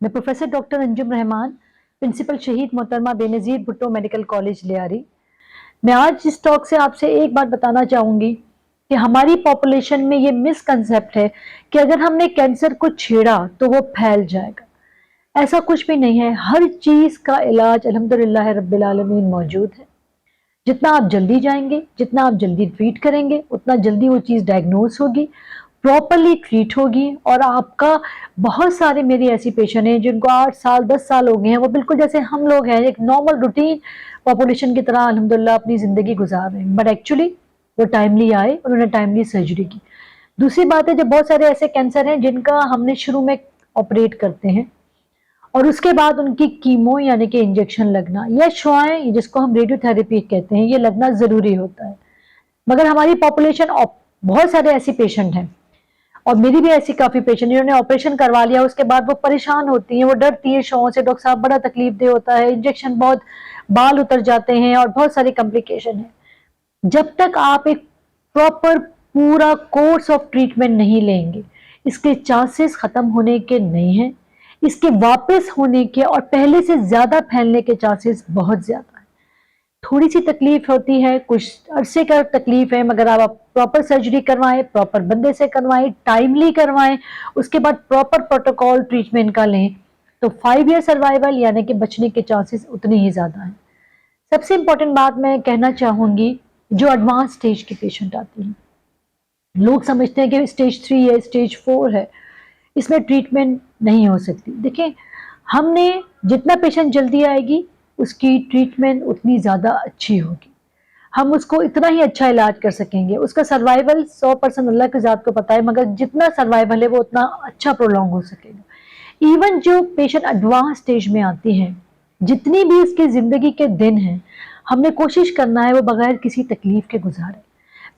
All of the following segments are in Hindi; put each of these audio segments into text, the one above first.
मैं professor doctor Anjum Rahman, principal Shaheed Mohtarma Benazir Bhutto medical college Lyari. मैं आज इस टॉक से आपसे एक बात बताना चाहूँगी कि हमारी पॉपुलेशन में ये मिसकंसेप्ट है कि अगर हमने कैंसर को छेड़ा तो वो फैल जाएगा। ऐसा कुछ भी नहीं है। हर चीज़ का इलाज अल्हम्दुलिल्लाह रब्बिल आलमीन मौजूद है। जितना आप जल्दी जाएंगे, जितना आप जल्दी ट्रीट करेंगे, उतना जल्दी वो चीज़ डायग्नोस होगी, प्रॉपरली ट्रीट होगी और आपका बहुत सारे मेरी ऐसी पेशेंट हैं जिनको 8 साल 10 साल हो गए हैं, वो बिल्कुल जैसे हम लोग हैं, एक नॉर्मल रूटीन पॉपुलेशन की तरह अल्हम्दुलिल्लाह अपनी ज़िंदगी गुजार रहे हैं। बट एक्चुअली वो टाइमली आए, उन्होंने टाइमली सर्जरी की। दूसरी बात है, जब बहुत सारे ऐसे कैंसर हैं जिनका हमने शुरू में ऑपरेट करते हैं और उसके बाद उनकी कीमो यानी कि इंजेक्शन लगना या शुआएं जिसको हम रेडियोथेरेपी कहते हैं, ये लगना ज़रूरी होता है। मगर हमारी पॉपुलेशन बहुत सारे ऐसी पेशेंट हैं और मेरी भी ऐसी काफ़ी पेशेंट जिन्होंने ऑपरेशन करवा लिया, उसके बाद वो परेशान होती हैं, वो डरती हैं शुआओं से, डॉक्टर साहब बड़ा तकलीफ दे होता है, इंजेक्शन बहुत, बाल उतर जाते हैं और बहुत सारी कॉम्प्लिकेशन है। जब तक आप एक प्रॉपर पूरा कोर्स ऑफ ट्रीटमेंट नहीं लेंगे, इसके चांसेस ख़त्म होने के नहीं हैं, इसके वापस होने के और पहले से ज़्यादा फैलने के चांसेस बहुत ज़्यादा हैं। थोड़ी सी तकलीफ होती है, कुछ अरसे का तकलीफ है, मगर आप प्रॉपर सर्जरी करवाएं, प्रॉपर बंदे से करवाएं, टाइमली करवाएं, उसके बाद प्रॉपर प्रोटोकॉल ट्रीटमेंट का लें, तो 5 ईयर सर्वाइवल यानी कि बचने के चांसेस उतने ही ज़्यादा हैं। सबसे इम्पोर्टेंट बात मैं कहना चाहूँगी, जो एडवांस स्टेज की पेशेंट आती हैं, लोग समझते हैं कि स्टेज 3 है, स्टेज 4 है, इसमें ट्रीटमेंट नहीं हो सकती। देखिए, हमने जितना पेशेंट जल्दी आएगी उसकी ट्रीटमेंट उतनी ज़्यादा अच्छी होगी, हम उसको इतना ही अच्छा इलाज कर सकेंगे, उसका सर्वाइवल 100% अल्लाह की ज़ात को पता है, मगर जितना सर्वाइवल है वो उतना अच्छा प्रोलॉन्ग हो सकेगा। इवन जो पेशेंट एडवांस स्टेज में आती हैं, जितनी भी इसकी ज़िंदगी के दिन हैं, हमने कोशिश करना है वो बगैर किसी तकलीफ के गुजारे।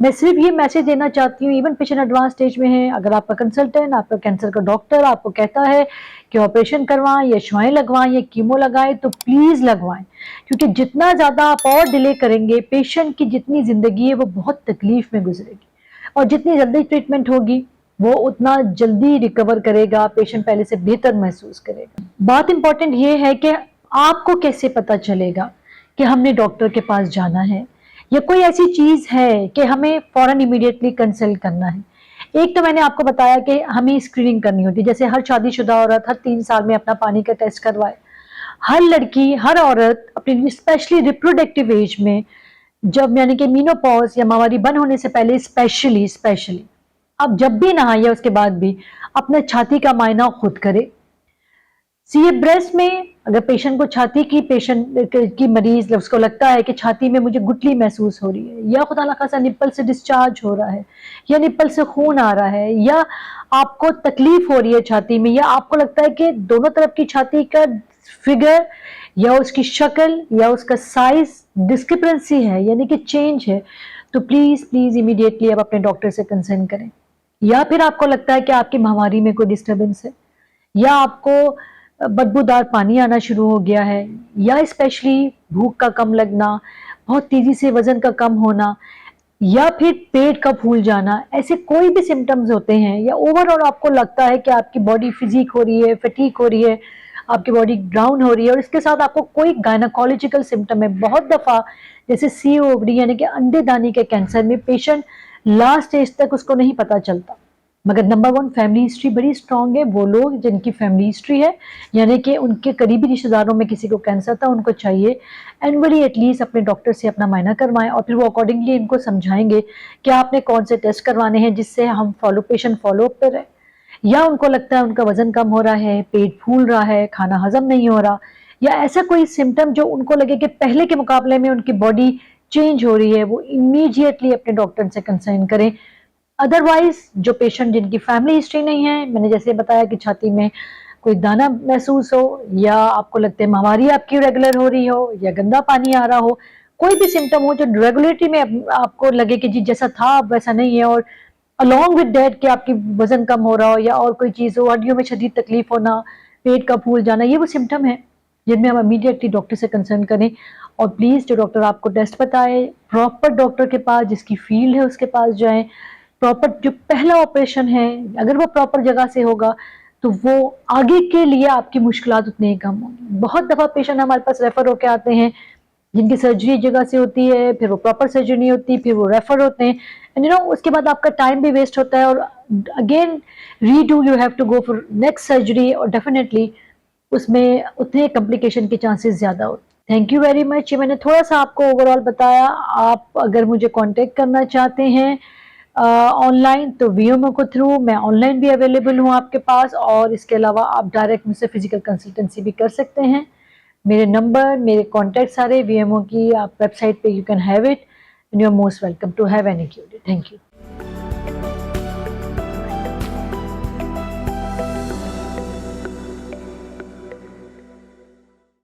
मैं सिर्फ ये मैसेज देना चाहती हूँ, इवन पेशेंट एडवांस स्टेज में है, अगर आपका कंसल्टेंट, आपका कैंसर का डॉक्टर आपको कहता है कि ऑपरेशन करवाएं या शुआएं लगवाएं या कीमो लगाएं, तो प्लीज़ लगवाएं, क्योंकि जितना ज़्यादा आप और डिले करेंगे, पेशेंट की जितनी ज़िंदगी है वो बहुत तकलीफ में गुजरेगी और जितनी जल्दी ट्रीटमेंट होगी वो उतना जल्दी रिकवर करेगा, पेशेंट पहले से बेहतर महसूस करेगा। बात इंपॉर्टेंट ये है कि आपको कैसे पता चलेगा कि हमने डॉक्टर के पास जाना है या कोई ऐसी चीज़ है कि हमें फ़ौरन इमीडिएटली कंसल्ट करना है। एक तो मैंने आपको बताया कि हमें स्क्रीनिंग करनी होती है, जैसे हर शादीशुदा औरत हर 3 साल में अपना पानी का टेस्ट करवाए। हर लड़की, हर औरत अपनी स्पेशली रिप्रोडक्टिव एज में, जब यानी कि मीनोपॉज या माहवारी बंद होने से पहले स्पेशली अब जब भी नहाए या उसके बाद भी अपना छाती का मायना खुद करे। सी ब्रेस्ट में अगर पेशेंट को छाती की मरीज उसको लगता है कि छाती में मुझे गुठली महसूस हो रही है या खुदा ना खासा निप्पल से डिस्चार्ज हो रहा है या निप्पल से खून आ रहा है या आपको तकलीफ हो रही है छाती में या आपको लगता है कि दोनों तरफ की छाती का फिगर या उसकी शक्ल या उसका साइज डिस्क्रिपेंसी है यानी कि चेंज है, तो प्लीज़ प्लीज़ इमीडिएटली आप अपने डॉक्टर से कंसर्न करें। या फिर आपको लगता है कि आपकी माहवारी में कोई डिस्टर्बेंस है या आपको बदबूदार पानी आना शुरू हो गया है या स्पेशली भूख का कम लगना, बहुत तेज़ी से वज़न का कम होना या फिर पेट का फूल जाना, ऐसे कोई भी सिम्टम्स होते हैं या ओवरऑल आपको लगता है कि आपकी बॉडी फिजीक हो रही है, फटीग हो रही है, आपकी बॉडी डाउन हो रही है और इसके साथ आपको कोई गायनाकोलॉजिकल सिम्टम है। बहुत दफ़ा जैसे सी ओवरी यानी कि अंडे दानी के कैंसर में पेशेंट लास्ट स्टेज तक उसको नहीं पता चलता, मगर नंबर 1 फैमिली हिस्ट्री बड़ी स्ट्रांग है। वो लोग जिनकी फैमिली हिस्ट्री है यानी कि उनके करीबी रिश्तेदारों में किसी को कैंसर था, उनको चाहिए एनुअली एटलीस्ट अपने डॉक्टर से अपना मायना करवाएं और फिर वो अकॉर्डिंगली इनको समझाएंगे कि आपने कौन से टेस्ट करवाने हैं जिससे हम पेशेंट फॉलोअप पे रहें। या उनको लगता है उनका वजन कम हो रहा है, पेट फूल रहा है, खाना हजम नहीं हो रहा या ऐसा कोई सिम्टम जो उनको लगे कि पहले के मुकाबले में उनकी बॉडी चेंज हो रही है, वो इमीडिएटली अपने डॉक्टर से कंसर्न करें। अदरवाइज जो पेशेंट जिनकी फैमिली हिस्ट्री नहीं है, मैंने जैसे बताया कि छाती में कोई दाना महसूस हो या आपको लगता है माहवारी आपकी रेगुलर हो रही हो या गंदा पानी आ रहा हो, कोई भी सिम्टम हो जो रेगुलेटरी में आपको लगे कि जी जैसा था अब वैसा नहीं है और अलॉन्ग विद डेट कि आपकी वजन कम हो रहा हो या और कोई चीज़ हो, हड्डियों में शदीद तकलीफ होना, पेट का फूल जाना, ये वो सिम्टम है जिनमें हम इमीडिएटली डॉक्टर से कंसर्न करें। और प्लीज़ जो डॉक्टर आपको टेस्ट बताए, प्रॉपर डॉक्टर के पास जिसकी फील्ड है उसके पास जाएं। प्रॉपर जो पहला ऑपरेशन है अगर वो प्रॉपर जगह से होगा तो वो आगे के लिए आपकी मुश्किलात उतनी ही कम होंगी। बहुत दफ़ा पेशेंट हमारे पास रेफ़र होके आते हैं, जिनकी सर्जरी जगह से होती है, फिर वो प्रॉपर सर्जरी नहीं होती, फिर वो रेफ़र होते हैं एंड उसके बाद आपका टाइम भी वेस्ट होता है और again redo you have to go for next surgery और डेफ़िनेटली उसमें उतने कॉम्प्लिकेशन के चांसेस ज़्यादा होते हैं। Thank you very much. ये मैंने थोड़ा-सा आपको ओवरऑल बताया। आप अगर मुझे कॉन्टैक्ट करना चाहते हैं ऑनलाइन तो वीएमओ के थ्रू मैं ऑनलाइन भी अवेलेबल हूँ आपके पास और इसके अलावा आप डायरेक्ट मुझसे फिजिकल कंसल्टेंसी भी कर सकते हैं। मेरे नंबर, मेरे कॉन्टैक्ट सारे वीएमओ की आप वेबसाइट पे you can have it and you are most welcome to have any query. Thank you.